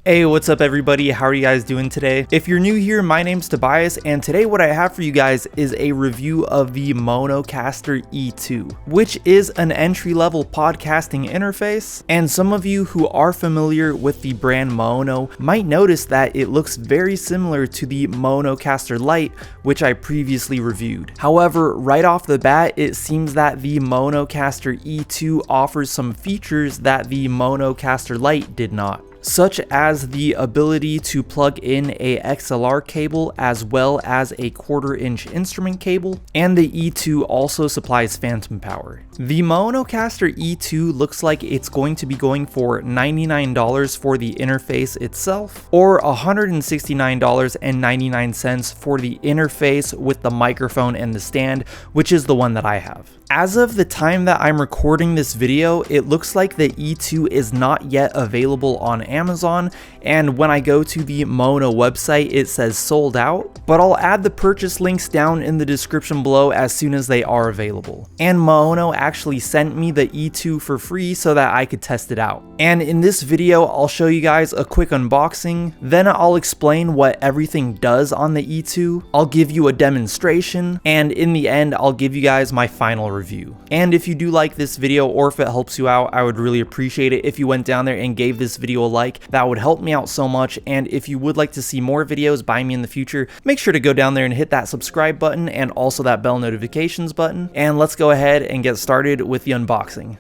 Hey, what's up everybody? How are you guys doing today? If you're new here, my name's Tobias, and today what I have for you guys is a review of the Maonocaster E2, which is an entry-level podcasting interface. And some of you who are familiar with the brand Maono might notice that it looks very similar to the Maonocaster Lite, which I previously reviewed. However, right off the bat, it seems that the Maonocaster E2 offers some features that the Maonocaster Lite did not, such as the ability to plug in a XLR cable as well as a 1/4-inch instrument cable, and the E2 also supplies phantom power. The Maonocaster E2 looks like it's going to be going for $99 for the interface itself, or $169.99 for the interface with the microphone and the stand, which is the one that I have. As of the time that I'm recording this video, it looks like the E2 is not yet available on Amazon, and when I go to the Maono website, it says sold out, but I'll add the purchase links down in the description below as soon as they are available. And Maono actually sent me the E2 for free so that I could test it out. And in this video, I'll show you guys a quick unboxing, then I'll explain what everything does on the E2, I'll give you a demonstration, and in the end, I'll give you guys my final review. And if you do like this video, or if it helps you out, I would really appreciate it if you went down there and gave this video a like. That would help me out so much. And if you would like to see more videos by me in the future, make sure to go down there and hit that subscribe button and also that bell notifications button. And let's go ahead and get started with the unboxing.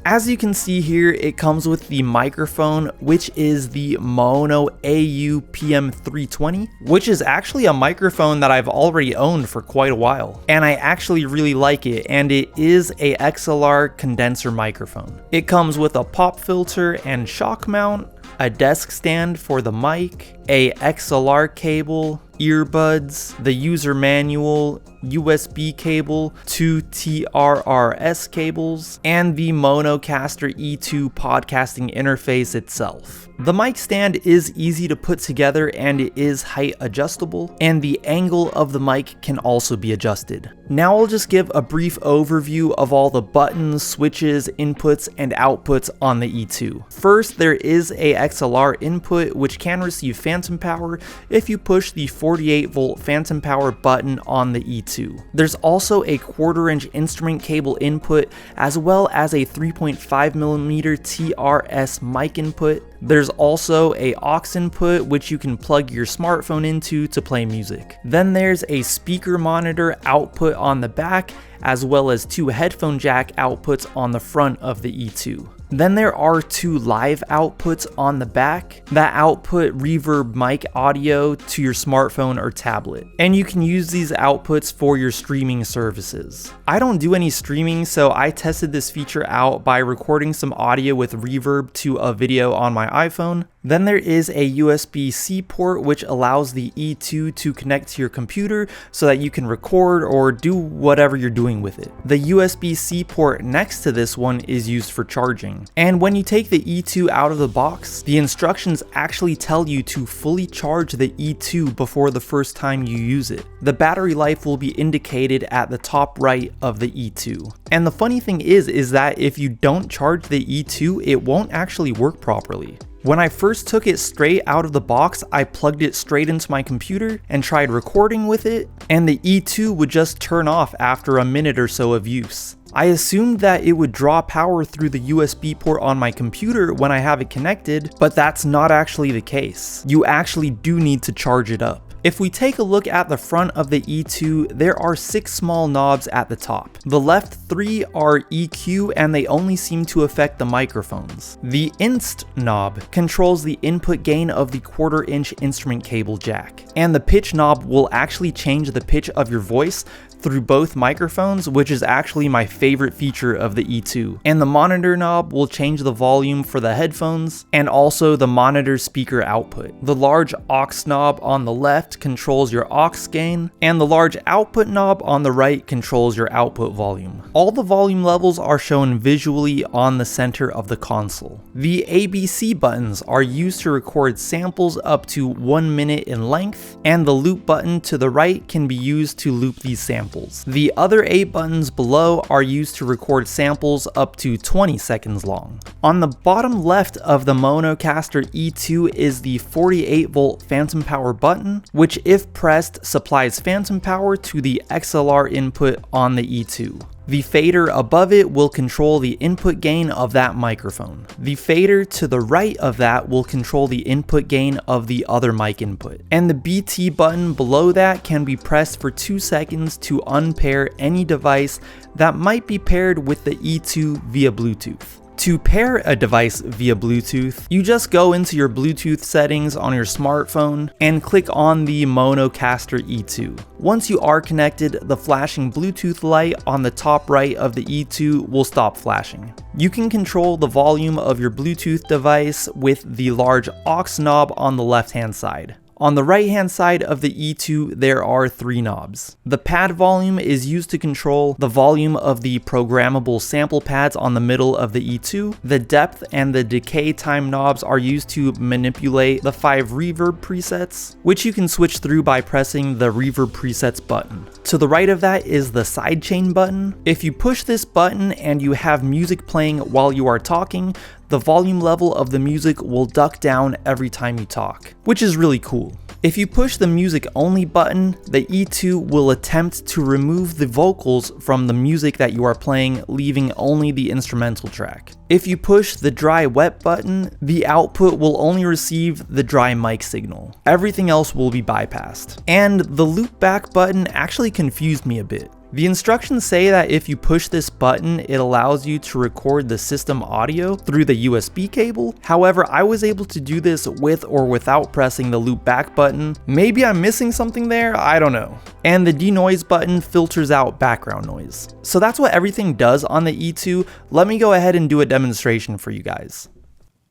As you can see here, it comes with the microphone, which is the Maono PM320, which is actually a microphone that I've already owned for quite a while. And I actually really like it, and it is a XLR condenser microphone. It comes with a pop filter and shock mount, a desk stand for the mic, a XLR cable, earbuds, the user manual, USB cable, 2 TRRS cables, and the Maonocaster E2 podcasting interface itself. The mic stand is easy to put together and it is height adjustable, and the angle of the mic can also be adjusted. Now I'll just give a brief overview of all the buttons, switches, inputs, and outputs on the E2. First, there is a XLR input which can receive phantom power if you push the 48-volt phantom power button on the E2. There's also a 1/4-inch instrument cable input as well as a 3.5mm TRS mic input. There's also a aux input which you can plug your smartphone into to play music. Then there's a speaker monitor output on the back as well as 2 headphone jack outputs on the front of the E2. Then there are 2 live outputs on the back that output reverb mic audio to your smartphone or tablet. And you can use these outputs for your streaming services. I don't do any streaming, so I tested this feature out by recording some audio with reverb to a video on my iPhone. Then there is a USB-C port which allows the E2 to connect to your computer so that you can record or do whatever you're doing with it. The USB-C port next to this one is used for charging. And when you take the E2 out of the box, the instructions actually tell you to fully charge the E2 before the first time you use it. The battery life will be indicated at the top right of the E2. And the funny thing is that if you don't charge the E2, it won't actually work properly. When I first took it straight out of the box, I plugged it straight into my computer and tried recording with it, and the E2 would just turn off after a minute or so of use. I assumed that it would draw power through the USB port on my computer when I have it connected, but that's not actually the case. You actually do need to charge it up. If we take a look at the front of the E2, there are 6 small knobs at the top. The left 3 are EQ and they only seem to affect the microphones. The Inst knob controls the input gain of the 1/4-inch instrument cable jack. And the pitch knob will actually change the pitch of your voice through both microphones, which is actually my favorite feature of the E2. And the monitor knob will change the volume for the headphones and also the monitor speaker output. The large aux knob on the left controls your aux gain, and the large output knob on the right controls your output volume. All the volume levels are shown visually on the center of the console. The ABC buttons are used to record samples up to 1 minute in length, and the loop button to the right can be used to loop these samples. The other 8 buttons below are used to record samples up to 20 seconds long. On the bottom left of the Maonocaster E2 is the 48 volt phantom power button, which if pressed supplies phantom power to the XLR input on the E2. The fader above it will control the input gain of that microphone. The fader to the right of that will control the input gain of the other mic input. And the BT button below that can be pressed for 2 seconds to unpair any device that might be paired with the E2 via Bluetooth. To pair a device via Bluetooth, you just go into your Bluetooth settings on your smartphone and click on the Maonocaster E2. Once you are connected, the flashing Bluetooth light on the top right of the E2 will stop flashing. You can control the volume of your Bluetooth device with the large aux knob on the left-hand side. On the right hand side of the E2, there are 3 knobs. The pad volume is used to control the volume of the programmable sample pads on the middle of the E2. The depth and the decay time knobs are used to manipulate the 5 reverb presets, which you can switch through by pressing the reverb presets button. To the right of that is the sidechain button. If you push this button and you have music playing while you are talking, the volume level of the music will duck down every time you talk, which is really cool. If you push the music only button, the E2 will attempt to remove the vocals from the music that you are playing, leaving only the instrumental track. If you push the dry wet button, the output will only receive the dry mic signal. Everything else will be bypassed. And the loop back button actually confused me a bit. The instructions say that if you push this button, it allows you to record the system audio through the USB cable. However, I was able to do this with or without pressing the loop back button. Maybe I'm missing something there, I don't know. And the denoise button filters out background noise. So that's what everything does on the E2. Let me go ahead and do a demonstration for you guys.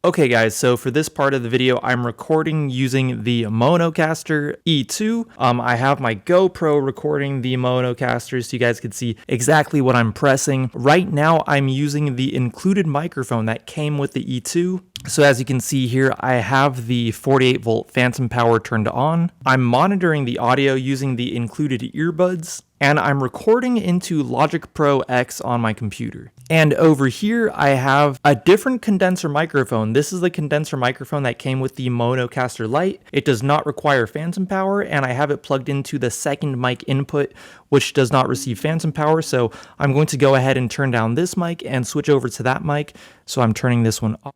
Okay guys, so for this part of the video, I'm recording using the Maonocaster E2. I have my GoPro recording the Maonocaster so you guys can see exactly what I'm pressing. Right now, I'm using the included microphone that came with the E2. So as you can see here, I have the 48 volt phantom power turned on. I'm monitoring the audio using the included earbuds, and I'm recording into Logic Pro X on my computer. And over here, I have a different condenser microphone. This is the condenser microphone that came with the Maonocaster Lite. It does not require phantom power, and I have it plugged into the second mic input, which does not receive phantom power. So I'm going to go ahead and turn down this mic and switch over to that mic. So I'm turning this one off.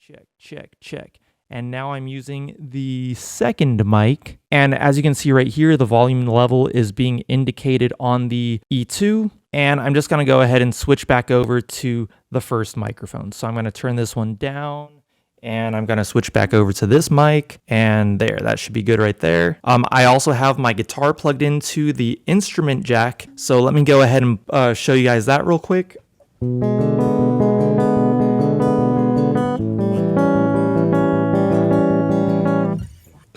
Check, check, check. And now I'm using the second mic. And as you can see right here, the volume level is being indicated on the E2. And I'm just going to go ahead and switch back over to the first microphone. So I'm going to turn this one down. And I'm going to switch back over to this mic, and there, that should be good right there. I also have my guitar plugged into the instrument jack. So let me go ahead and show you guys that real quick.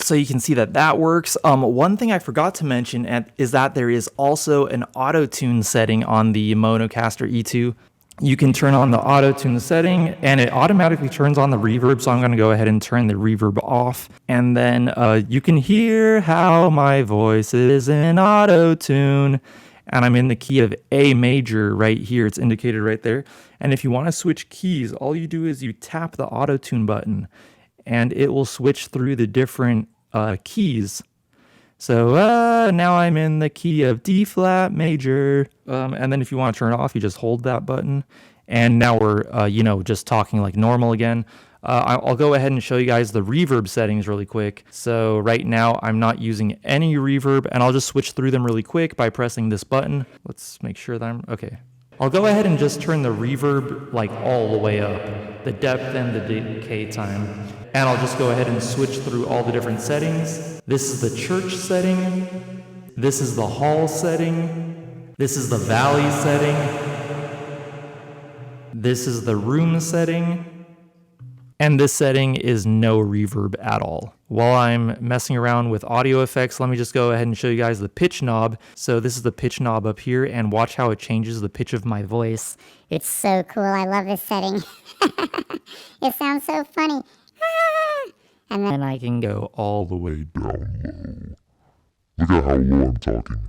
So you can see that that works. One thing I forgot to mention is that there is also an auto-tune setting on the Maonocaster E2. You can turn on the auto-tune setting and it automatically turns on the reverb. So I'm going to go ahead and turn the reverb off. And then you can hear how my voice is in auto-tune. And I'm in the key of A major right here. It's indicated right there. And if you want to switch keys, all you do is you tap the auto-tune button and it will switch through the different keys. So now I'm in the key of D flat major. And then if you want to turn it off, you just hold that button. And now we're, just talking like normal again. I'll go ahead and show you guys the reverb settings really quick. So right now I'm not using any reverb, and I'll just switch through them really quick by pressing this button. Let's make sure that I'm okay. I'll go ahead and just turn the reverb like all the way up, the depth and the decay time. And I'll just go ahead and switch through all the different settings. This is the church setting. This is the hall setting. This is the valley setting. This is the room setting. And this setting is no reverb at all. While I'm messing around with audio effects, let me just go ahead and show you guys the pitch knob. So this is the pitch knob up here, and watch how it changes the pitch of my voice. It's so cool. I love this setting. It sounds so funny. And then I can go all the way down low. Look at how low I'm talking.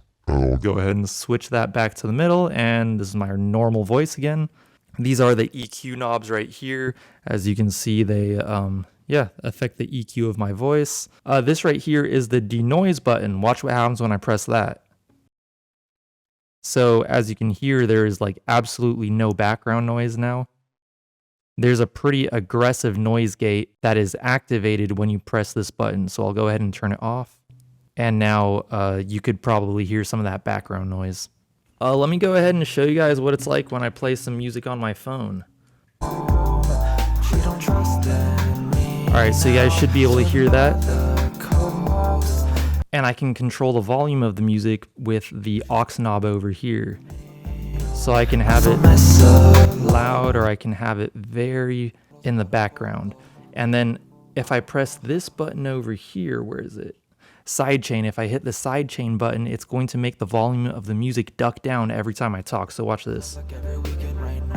Go ahead and switch that back to the middle, and this is my normal voice again. These are the EQ knobs right here. As you can see, they affect the EQ of my voice. This right here is the denoise button. Watch what happens when I press that. So as you can hear, there is like absolutely no background noise now. There's a pretty aggressive noise gate that is activated when you press this button. So I'll go ahead and turn it off. And now you could probably hear some of that background noise. Let me go ahead and show you guys what it's like when I play some music on my phone. Alright, so you guys should be able to hear that. And I can control the volume of the music with the aux knob over here. So I can have it loud, or I can have it very in the background. And then if I press this button over here, where is it? Sidechain. If I hit the sidechain button, it's going to make the volume of the music duck down every time I talk. So watch this.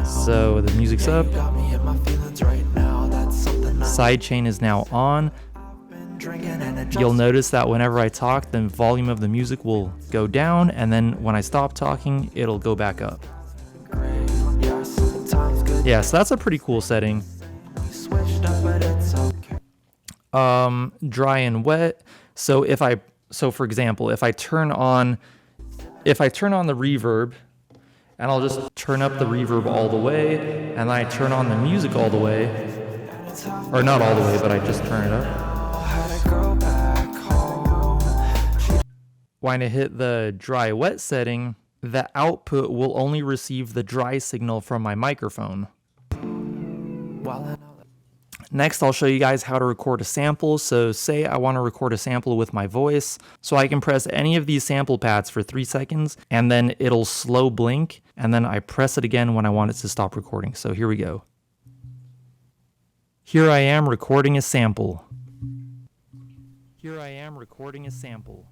So the music's up. Sidechain is now on. You'll notice that whenever I talk, the volume of the music will go down, and then when I stop talking, it'll go back up. Yeah, so that's a pretty cool setting. Dry and wet. So for example, if I turn on the reverb, and I'll just turn up the reverb all the way, and then I turn on the music all the way, or not all the way, but I just turn it up. When I hit the dry wet setting, the output will only receive the dry signal from my microphone. Next, I'll show you guys how to record a sample. So say I want to record a sample with my voice. So I can press any of these sample pads for 3 seconds, and then it'll slow blink, and then I press it again when I want it to stop recording. So here we go. Here I am recording a sample. Here I am recording a sample.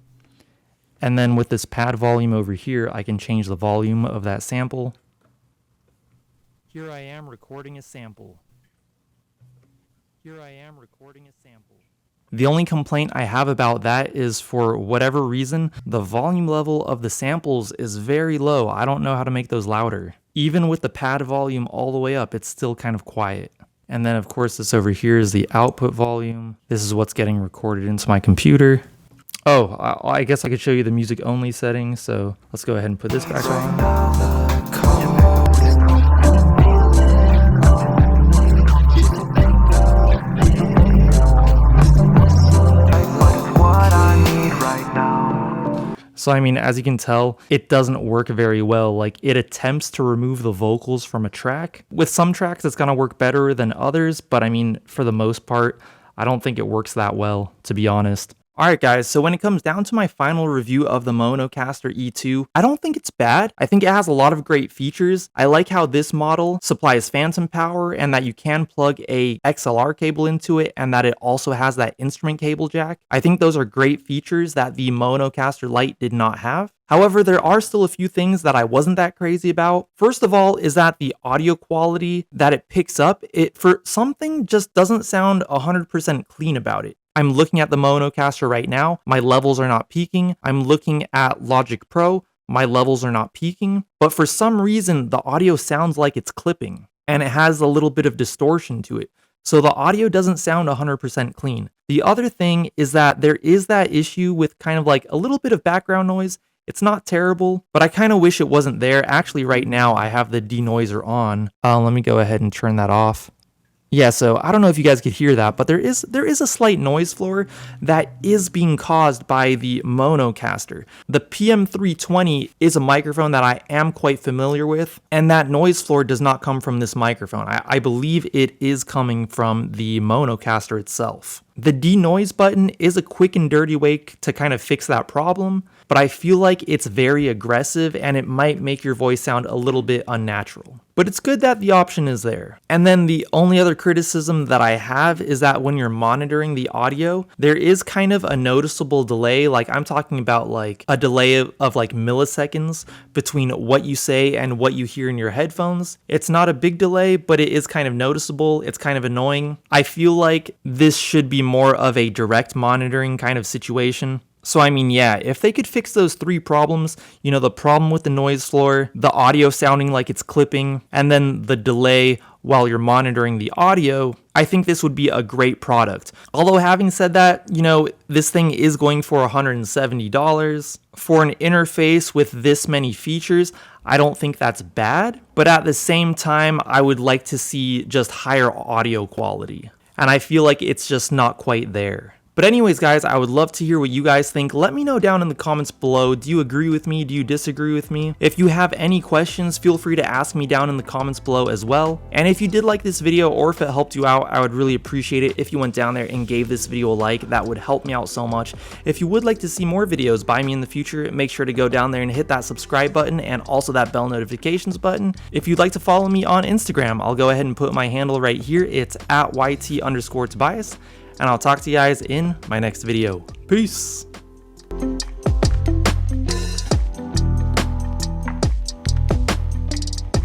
And then with this pad volume over here, I can change the volume of that sample. Here I am recording a sample. Here I am recording a sample. The only complaint I have about that is, for whatever reason, the volume level of the samples is very low. I don't know how to make those louder. Even with the pad volume all the way up, it's still kind of quiet. And then of course this over here is the output volume. This is what's getting recorded into my computer. Oh, I guess I could show you the music only setting. So let's go ahead and put this back on. So I mean, as you can tell, it doesn't work very well. Like, it attempts to remove the vocals from a track. With some tracks, it's gonna work better than others, but I mean, for the most part, I don't think it works that well, to be honest. Alright guys, so when it comes down to my final review of the Maonocaster E2, I don't think it's bad. I think it has a lot of great features. I like how this model supplies phantom power, and that you can plug a XLR cable into it, and that it also has that instrument cable jack. I think those are great features that the Maonocaster Lite did not have. However, there are still a few things that I wasn't that crazy about. First of all is that the audio quality that it picks up, it for something just doesn't sound 100% clean about it. I'm looking at the Maonocaster right now, my levels are not peaking. I'm looking at Logic Pro, my levels are not peaking. But for some reason, the audio sounds like it's clipping, and it has a little bit of distortion to it. So the audio doesn't sound 100% clean. The other thing is that there is that issue with kind of like a little bit of background noise. It's not terrible, but I kind of wish it wasn't there. Actually, right now I have the denoiser on. Let me go ahead and turn that off. Yeah, so I don't know if you guys could hear that, but there is a slight noise floor that is being caused by the Maonocaster. The PM320 is a microphone that I am quite familiar with, and that noise floor does not come from this microphone. I believe it is coming from the Maonocaster itself. The denoise button is a quick and dirty way to kind of fix that problem, but I feel like it's very aggressive and it might make your voice sound a little bit unnatural. But it's good that the option is there. And then the only other criticism that I have is that when you're monitoring the audio, there is kind of a noticeable delay. Like I'm talking about like a delay of like milliseconds between what you say and what you hear in your headphones. It's not a big delay, but it is kind of noticeable. It's kind of annoying. I feel like this should be more of a direct monitoring kind of situation. So I mean, yeah, if they could fix those 3 problems, you know, the problem with the noise floor, the audio sounding like it's clipping, and then the delay while you're monitoring the audio, I think this would be a great product. Although having said that, you know, this thing is going for $170. For an interface with this many features, I don't think that's bad, but at the same time, I would like to see just higher audio quality. And I feel like it's just not quite there. But anyways, guys, I would love to hear what you guys think. Let me know down in the comments below. Do you agree with me? Do you disagree with me? If you have any questions, feel free to ask me down in the comments below as well. And if you did like this video or if it helped you out, I would really appreciate it if you went down there and gave this video a like. That would help me out so much. If you would like to see more videos by me in the future, make sure to go down there and hit that subscribe button and also that bell notifications button. If you'd like to follow me on Instagram, I'll go ahead and put my handle right here. It's @YT_Tobias. And I'll talk to you guys in my next video. Peace!